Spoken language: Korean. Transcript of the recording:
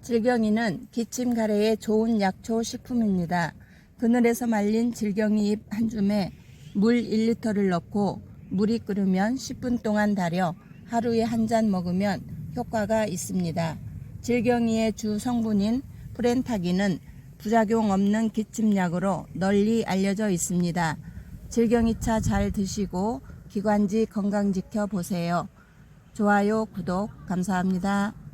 질경이는 기침 가래에 좋은 약초 식품입니다. 그늘에서 말린 질경이 잎 한 줌에 물 1리터를 넣고 물이 끓으면 10분 동안 달여 하루에 한 잔 먹으면 효과가 있습니다. 질경이의 주 성분인 프렌타긴은 부작용 없는 기침약으로 널리 알려져 있습니다. 질경이차 잘 드시고 기관지 건강 지켜보세요. 좋아요, 구독 감사합니다.